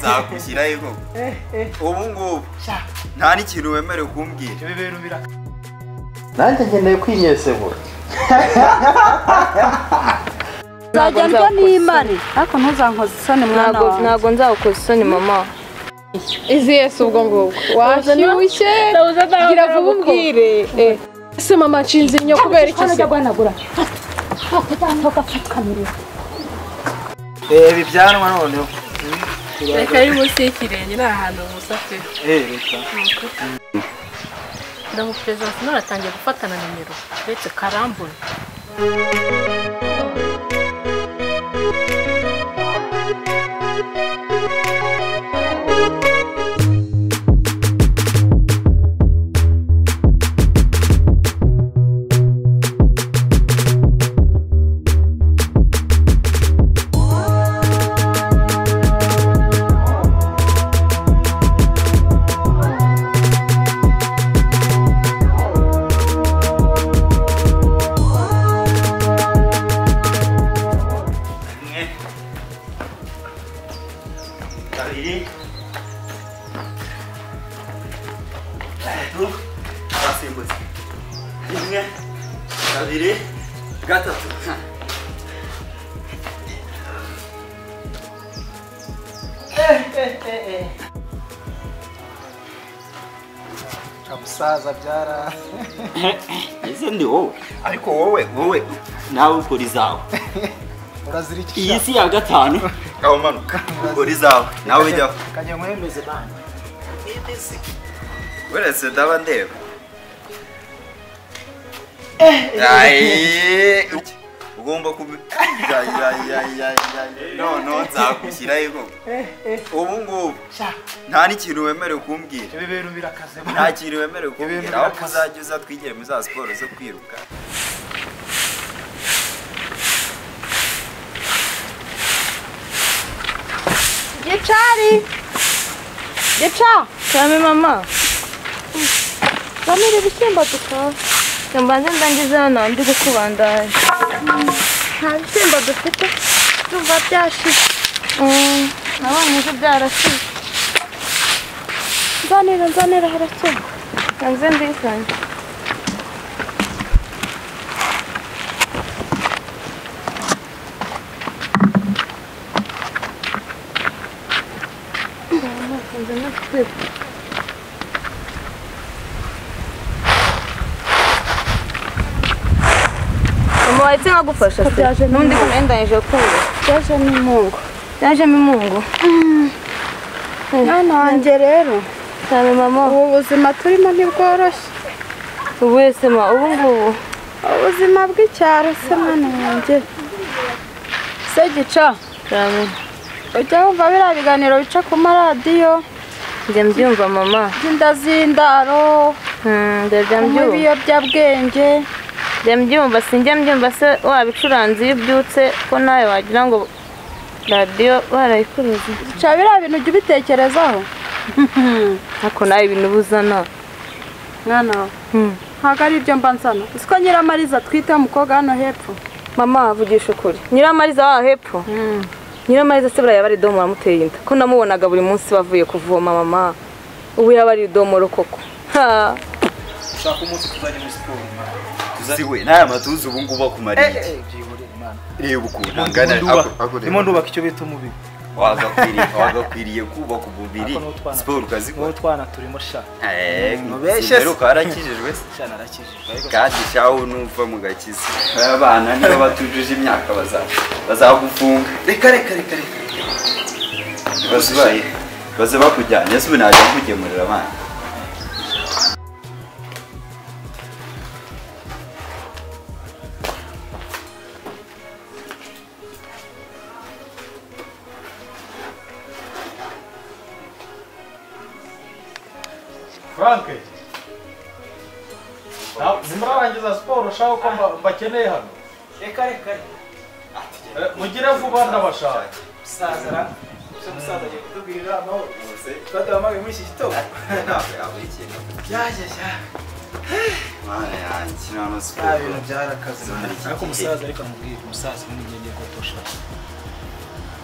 nzagushyira yego ubu ngubu nta n'ikintu wemerewe kumbwira ibi bintu biraka nanjye ngendeye kwinyesebura nzajya ndya n'imari ariko ntuzankoze isoni mwana wawe ntabwo nzagukoza isoni mama izi yese ubwo ngubwo washyushye gira vuba umbwire ese mama nshinze inyo kubera iki se guhanagura ibi byanwa noneho reka ari munsi y'ikirenge ni ahantu umusafe reka ndamufeza none atangiye gufatana nimero uretse karambura gatatu kamusaza byara ese ndi wowe ariko wowe nawe ukora izawe urazirikisha iyi si ya gatanu aho manuka ukora izawe nawe ujyaho kajya nkwemeze bana uretse ndaba ndeba ugomba kubi no nzagushyira yego ubu ngubu nta n'ikintu wemerewe kumbwira ibi bintu birakaze nta kintu wemerewe kumbwira aho uzajya uza twigire muri za siporo zo kwiruka gica cyane mama bamire ibishyimbo tukaba mbanze ndangize hano ndi gukubandaye nta bishyimbo dufite tumva byashize nabonye ejo byarashize nzanira harakeye nze ndisanye mama wahise nkagufasha se n'undi kumendanyije kure byajemo imungu mwana wanjye rero cyane mama ubu buzima turimo ntibworoshye ubu wese ma ubu ngubu ubuzima bw'icyaro se mwana wanjye se gica cyane ujya wumva biriya biganiro bica ku maradiyo njya mbyumva mama inda z'indaro ibiyobyabwenge njya mbyumva sinjya mbyumva se wabicuranze iyo ubyutse ko nawe wagira ngo radiyo barayikuruza gica biriya bintu ujya ubitekerezaho ariko nawe ibintu buzana mwana wawe ntabwo ari ibyo mba nsana uzi ko nyiramariza twite umukobwa hano hepfo mama avugisha ukuri nyiramariza wa hepfo nyiramariza se buriya yaba ari domo wamuteye inda ko namubonaga buri munsi bavuye kuvoma mama ubu yaba ari domoro koko ushaka umunsi tuzajya muri siporo tuziwe n'aya matuza ubu ngubu akumariye reba ukuntu angana ndimo ndubaka icyo bita umubiri wagakwiriye kubaka umubiri siporo ukazikora utwana turimo sha rero karakijijwe sha narakijijwe kandi shaho nuva mu gakiza abana niba batujuje imyaka bazagufunga reka baze bakujyanye ese ubu najya kugemurira abana Frank simurarangiza siporo ushaka ko mbakeneye hano reka mugire vuba ndabashaka musazara musaza agiye kutubwirira amahoro twatahamagaye muri iki gitondo yajya mana yanjye nano siporo ibintu byarakaze ariko musaza reka mubwire umusaza n'ingenge gotosha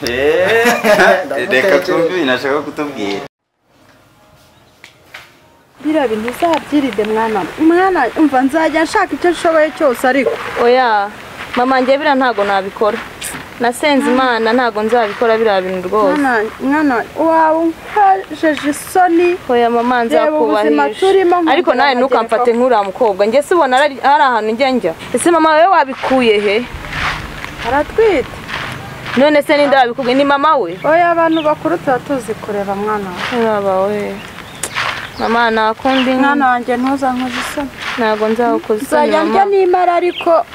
reka twumve ibintu ashaka kutubwira. biriya bintu uzabyirinde mwana umva nzajya nshaka icyo nshoboye cyose ariko oya mama njye biriya ntago nabikora nasenze imana ntago nzabikora biriya bintu rwose mwana wawe unkajeje isoni oya mama nzakubahisha ariko nawe ntukamfate nk'uriya mukobwa njye sibona hari ahantu njya ese mama wewe wabikuye he aratwite none se ninde wabikubwiye ni mama we oya abantu bakuru tuba tuzi kureba mwana wawe mama nakundi mwana wanjye ntuzankoze isoni ntago nzakukoza isoni nzajya ndya n'imara ariko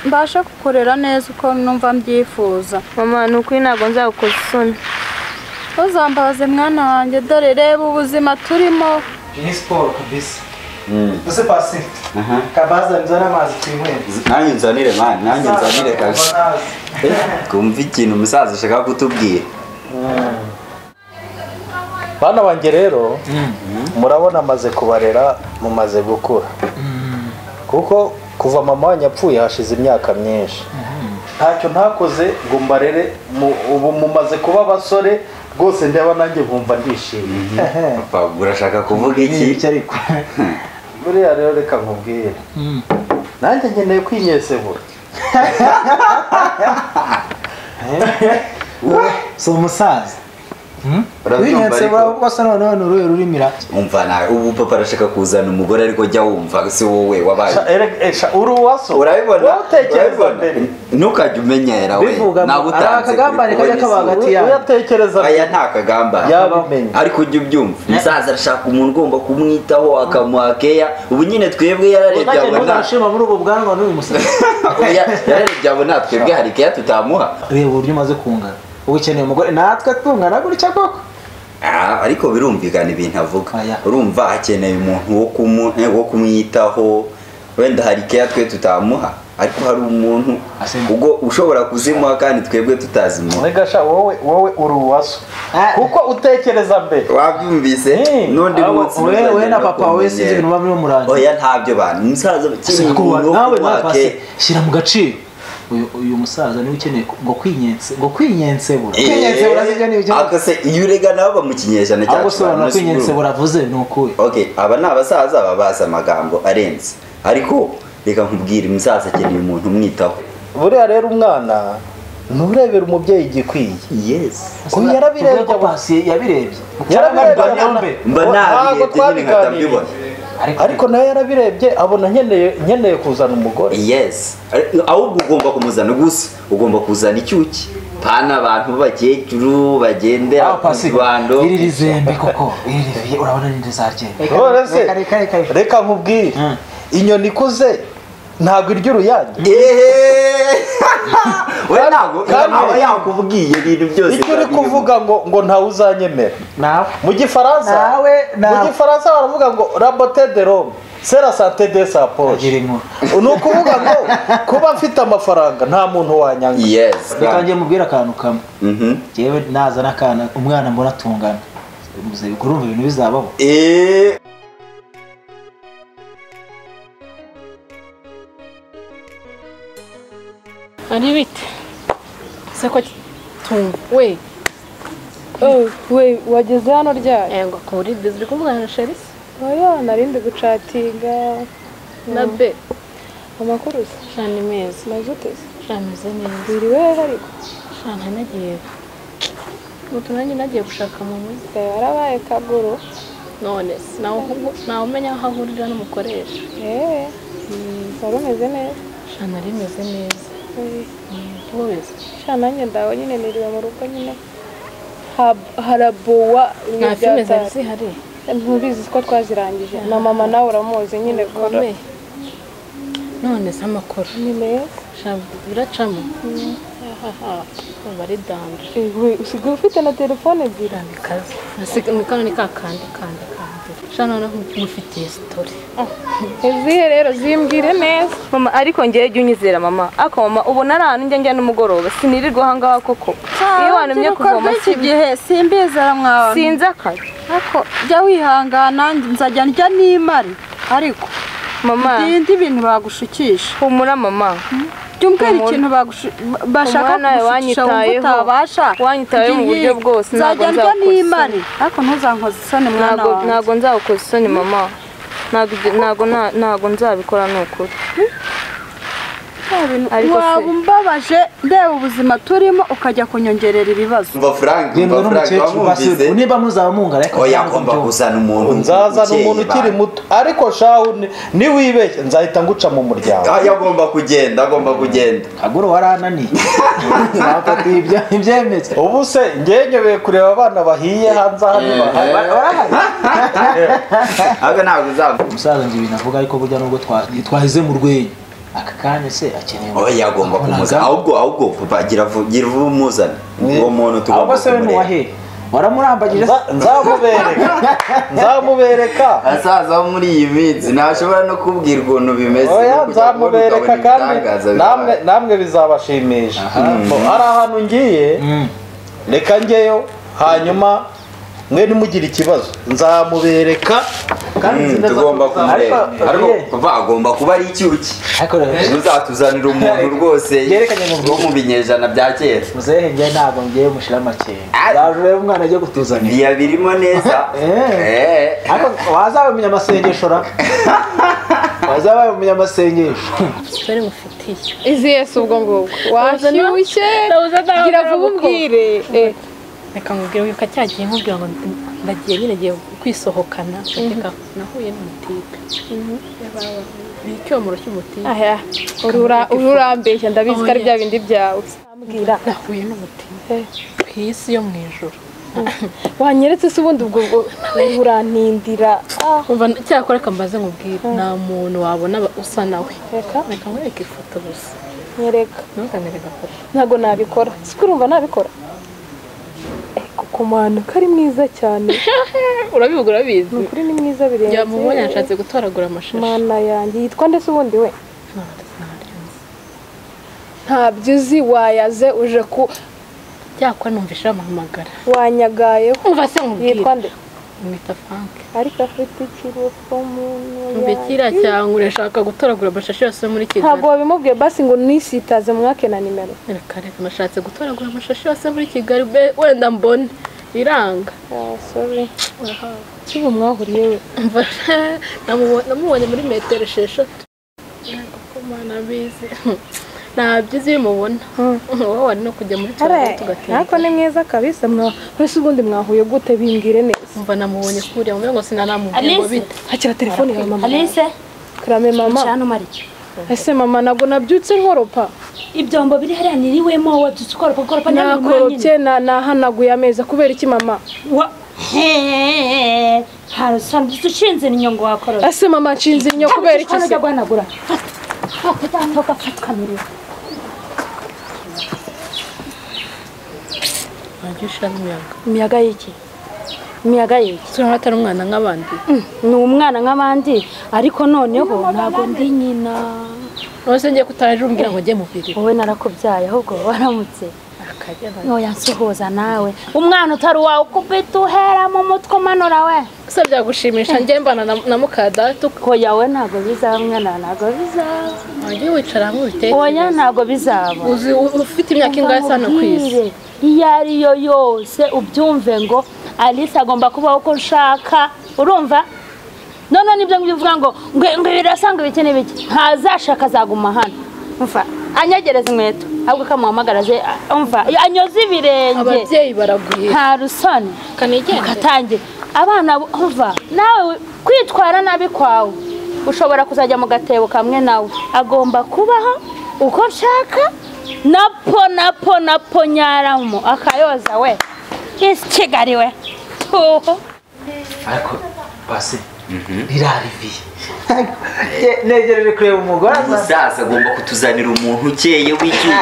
mbasha kukorera neza uko numva mbyifuza mama nukuri ntago nzakukoza isoni uzambabaze mwana wanjye dore reba ubuzima turimo ni siporo kabisa ese pasi kabaza nzana amazi twinywera nanjye nzanire mani nanjye nzanire kazi kumva ikintu umusaza ashaka kutubwira. bana banjye rero murabona amaze kubarera mumaze gukura kuko kuva mama wanyu apfuye hashize imyaka myinshi ntacyo ntakoze ngo mbarere ubu mumaze kuba abasore rwose ndeba nanjye nkumva ndishimye. Papa urashaka kuvuga iki ariko buriya rero reka nkubwire nanjye nkeneye kwinyesebura. si umusaza winyesebura rwose noneho ni uruhe rurimira umva nawe ubu papa arashaka kuzana umugore ariko jya wumva si wowe wabaye uri uwaso urabibona utekereza mbere ntukajya umenyera we ntabwo utanze akagambane kajya kaba hagati yawe uyatekereza aya nta kagambane yabimenye ariko ujya ubyumva umusaza arashaka umuntu ugomba kumwitaho akamuha keya ubu nyine twebwe yararebye abona muri ubu bwanwa n'uyu musaza yararebye abona twebwe hari keya tutamuha reba uburyo umaze kungana ubu ukeneye umugore natwe tungana gutya koko ariko birumvikana ibintu avuga urumva akeneye umuntu wo kumwitaho wenda hari keya twe tutamuha ariko hari umuntu ubwo ushobora kuzimuha kandi twebwe tutazimuha. Negasha wowe uri uwaso kuko utekereza mbere wabyumvise n'undi munsi we na papa we sinzi ibintu bamwe murangiye oya ntabyo bana umusaza nawe mwapase shyira mu gaciro uyu musaza niwe ukeneye ngo kwinyensebura sibyo n'ibyo akase iyo urega nabo bamukinyesha cyangwa gusobanura kwinyensebura avuze ni ukuri. Okay aba ni abasaza babaza amagambo arenze ariko reka nkubwire umusaza akeneye umuntu umwitaho. Buriya rero umwana nurebera umubyeyi igikwiye. Yes ubu yarabirebye pasi yabirebye mba nabirebye nyine nkatambibona ariko nawe yarabirebye abona nkeneye kuzana umugore. Yes ahubwo ugomba kumuzana gusa ugomba kuzana icyuki pana abantu b'abakecuru bagendera ku Rwanda iri rizembe koko iri urabona ninde zagenda reka nkubwire inyoni ikuze ntabwo irya uruyange. we ntabwo aba yakubwiye ibintu byose icyo uri kuvuga ngo ntawe uzanyemera mu gifaransa baravuga ngo la beauté de l'homme c'est la santé de sa poche. ni ukuvuga ngo kuba mfite amafaranga nta muntu wanyanga. Yes reka njye mubwira akantu kamwe yewe nazana akana umwana mbona atungana urumva ibintu bizabaho. ari bite se ko tumva we wageze hano ryari ngo kuri bizwi kuvugana na Sherisi oya narindi gucatinga na be amakuru cyane meza mazuteze cyameze neza biri we ariko cyane nagiye mutunanye nagiye gushaka mu muzi yarabaye kaguru none nawe umenya aho ahurira n'umukoresha wari umeze neza cyane ari meze neza wese cyane nanjye ndawe nyine niriwe mu rugo nyine harabowa nta filime zari zihari ntubizi ko twazirangije na mama nawe uramuzi nyine kome none se amakuru ni meza biracamo bari danje usigaye ufite na telefone ebyiri nikaze ni kakandi shana noneho mufitiye story izihe rero zimbwire neza mama ariko ngiye jya unyizera mama ako mama ubona ari ahantu njya n'umugoroba sinirirwa ahangaha koko iyo wanumye kuvoma iki gihe simbizera mwawe sinzi akazi ako jya wihangana nzajya ndya n'imari ariko mama ibindi bintu bagushukisha humura mama Byumvira ikintu bashaka wanyitayeho utabasha wanyitayeho mu buryo bwose ntabwo nzakoza n'imari ariko ntuzankoze isoni mwana wawe ntabwo nzakoza isoni mama ntabwo nzabikora n'ukuri waba umbabaje ndeba ubuzima turimo ukajya kunyongerera ibibazo umva Frank wamwumvise niba muzaba mungana ariko yagomba kuzana umuntu nzazana umuntu ukiri muto ariko shahu niwibeshye nzahita nguca mu muryango agomba kugenda aguro warananiye nafatiye ibyemetse ubu se ngenyobeye kureba abana bahiye hanze hano aga ntabwo uzaba umusaza nje ibintu avuga ariko burya nubwo twahize mu rwenya aka kanya se akeneye yagomba kumuza ahubwo gira vuba umuzane uwo muntu tugomba kumureba waramurambagije nzamubereka asaza wo muri iyi minsi ntashobora no kubwira ukuntu bimeze nzamubereka kandi namwe bizabashimisha hari ahantu ngiye reka njyeyo hanyuma mwe nimugire ikibazo nzamubereka kandi tugomba kumureba ariko agomba kuba ari icyuki uzatuzanira umuntu rwose wo mu binyejana bya kera muzehe njye ntabwo ngiye mushira amakenga zaje rero umwana agiye kutuzanira biya birimo neza ariko wazabamenya amasengesho wazabamenya amasengesho turi mufitiye izi Yesu ubwo ngubwo washyushye gira vuba umbwire reka nkubwire yuko cyagiye nkubwira ngo ndagiye nyine ngiye kwisohokana reka nahuye n'umutipe ni icyomoro cy'umutipe ururambeshya ndabizi ko ari bya bindi byawe ambwira nahuye n'umutipe ku isi yo mu ijoro wanyeretse se ubundi ubwo urantindira umva cyakora reka mbaze nkubwire nta muntu wabona usa nawe reka nkwereke ifoto gusa nyereka ntukanereka foto ntabwo nabikora siko urumva nabikora kumana kari mwiza cyane urabivuga urabizi ukuri ni mwiza birenze yamubonye yashatse gutoragura amashashi mana yanjye yitwa ndetse ubundi we ntabyo uzi wayaze uje ku cyakwa numvisha amahamagara wanyagayeho umva se nkubwira yitwa nde mwita Frank ariko afite ikirufu muntu mbekira cyangwa urashaka gutoragura amashashi yose muri Kigali ntabwo wabimubwiye basi ngo nisitaze mwake na nimero reka nashatse gutoragura amashashi yose muri Kigali wenda mbone iranga sorry kibu mwahuriye we namubonye muri metero 6 kumana bizi ntabyo uzi mubona wowe wari no kujya muri toilette tugateka ariko ni mwiza kabisa mwese ubundi mwahuye gute bimbwire neza umva namubonye kuriya ngo sinanamubwiye ngo bite hakira telefone ya mama Alice krame mama cyane marike ese mama nago nabyutse nkoropa ibyombo biri hariya niriwemo wabyutse ukoropa nakoropye nahanaguye ameza kubera iki mama harasanzwe ushinze inyongo wakoropa ese mama nshinze inyo kubera iki se gwanagura toka fatwa miriro ajisha imiyaga y'iki sura atari umwana nk'abandi ni umwana nk'abandi ariko noneho ntago ndi nyina wose ngiye kutaje umbwira ngo njye mubiri wowe narakubyaye ahubwo waramutse oya nsuhuza nawe umwana utari wawe ukubita uhera mu mutwe umanura we gusa byagushimisha njye mbana na mukadatu ko yawe ntago bizaba mwana ntago bizaba wagiye wicara hamwe ubiteke oya ntago bizaba uzi ufite imyaka ingahe sana ku isi iyo ariyo yose ubyumve ngo Alice agomba kubaho uko nshaka urumva none nibyo ngivuga ngo birasanga ibiki n'ibiki ntazashaka azaguma hano umva anyegereza inkweto ahubwo kamuhamagaraje umva anyoza ibirenge ababyeyi baraguye nta rusoni kanigende katangira abana umva nawe kwitwara nabi kwawe ushobora kuzajya mu gatebo kamwe nawe agomba kubaho uko nshaka napo nyaramo akayoza we isi Kigali we ariko basi rirariviye negereje kureba umugore umusaza agomba kutuzanira umuntu ukeye w'icyuki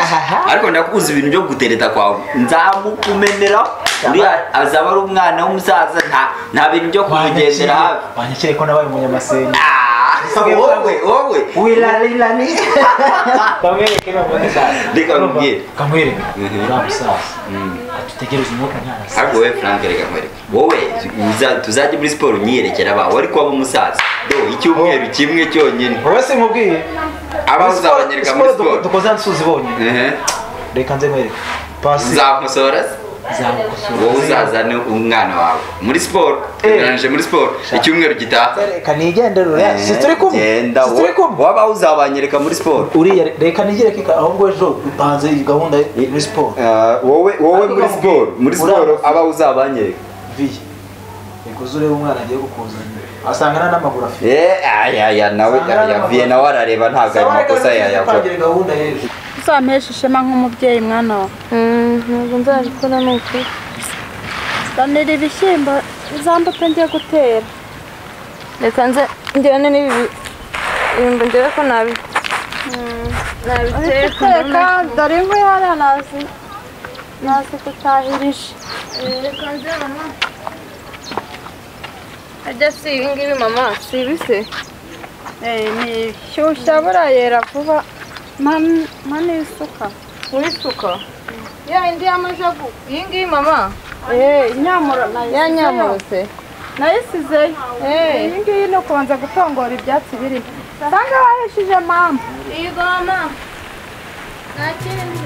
ariko ndakubuza ibintu byo gutereta kwawe nzamukumenera uriya azaba ari umwana w'umusaza nta bintu byo kumugendera hafi wanyakire ko nabaye umunyamasenga wowe wilarilani kamwereke reka nkubwire kamwereke uriya musaza atutegereze umwuka ntarasa ariko wowe Frank reka nkwereke wowe tuzajya muri siporo unyiyerekera abawe ariko waba umusaza icyumweru kimwe cyonyine wowe se nkubwiye abazabanyereka muri sport dukoze nsuzi bonyine reka nze mwereke pasi nzakosora wowe uzazane umwana wawe muri sport tugeranje muri sport icyumweru gitaha reka nigendere si turi kumwe genda waba uzabanyereka muri sport uriya reka nigereke ahubwo ejo bipanze gahunda muri sport wowe muri sport aba uzabanyereka viye ikoze ureba umwana agiye gukuzanira asangana n'amaguru afite aya nawe yaviye nawe arareba ntabwo ayo makosa yayakora gahunda y'ejo uzampesha ishema nk'umubyeyi mwana wawe ntabwo nzabikora ni ukuri zanira ibishyimbo izambuto ngiye gutera reka nze njyane n'ibi ibintu ndebe ko nabiteka dore inkwi hariya nazi gutahirije reka nze mama ajya si ibi ngibi mama si ibise ni shyushya buriya yera vuba mani isuka urisuka ya indi y'amajagu iyi ngiyi mama inyamuro ya nyamuro se nayisizeyo iyi ngiyi ni ukubanza gutongora ibyatsi birimo usanga waheshije mama iyi goma nta kindi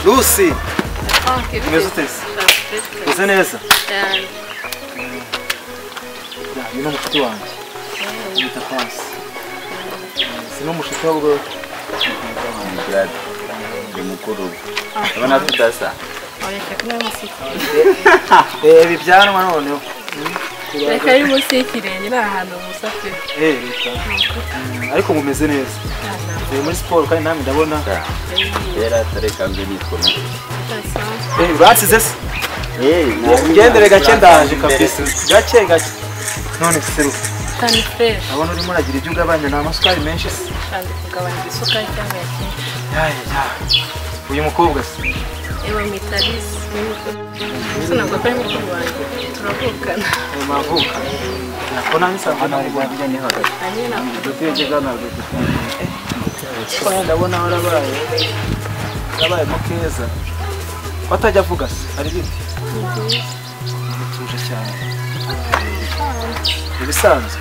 Lucy umeze utese uze neza uyu ni umucuti wanjye yita pasi si n'umucuti ahubwo ndi mukuru urabona tudasa reba ibyanwa noneho reka ari munsi y'ikirenge ni ahantu musafiri ariko mumeze neza turi muri siporo kandi namwe ndabona rero atareka mbi nitwa uransize se ugendere gake ndaje kabisa gake none seruka kandi fresh abona urimo uragira ibyo ugabanya nta masukari menshi se kandi kugabanya isukari cyangwa yakindi uyu mukobwa se ewe mutari ntabwo ari mukuru wanjye turavukana mavuka nako nanjye nsanga nawe bajya ni hagati dutegeka ntabwo ndabona warabaye mu keza batajya avuga se ari biti tuje cyane ibisanzwe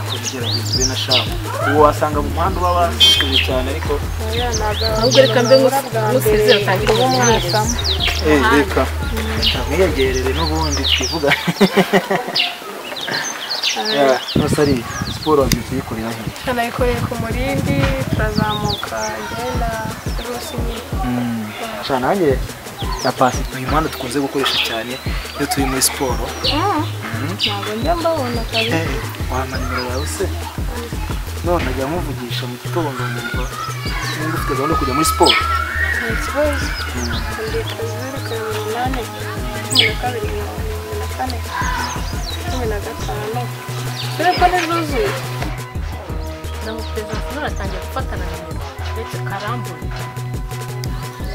kugerageza bene ashaka uwo wasanga mu muhanda uba wasuje cyane ariko ahubwo reka mbe ngusize utangira umwasamo reka mwiyegerere n'ubundi twivuga nose ari siporo wabyutse uyikorera he nayikoreye ku murindi turazamuka ngenda rwose nyine nanjye na pasi uyu muhanda dukunze gukoresha cyane iyo turi muri siporo ntabwo njya mbabona kabisa wampa nimero yawe se none ajya nkuvugisha mu gitondo ngumva niba ufite gahunda yo kujya muri siporo nta kibazo nditwa 0,8 telefone zuzuye ndamuteza nuratangiye gufatana nimero ndetse karambura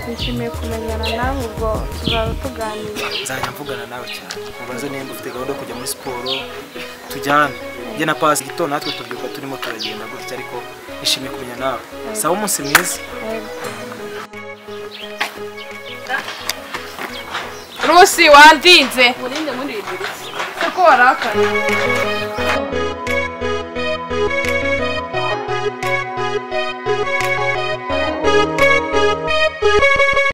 nishimiye kumenyana nawe ubwo tuzaba tuganira nzajya mvugana nawe cyane mubaze nimba ufite gahunda yo kujya muri siporo tujyane njye na pasi gitondo natwe tubyuka turimo turagenda gutya ariko nishimiye kumenya nawe saba umunsi mwiza Rusi wandinze murinde muri idirisi siko warakaye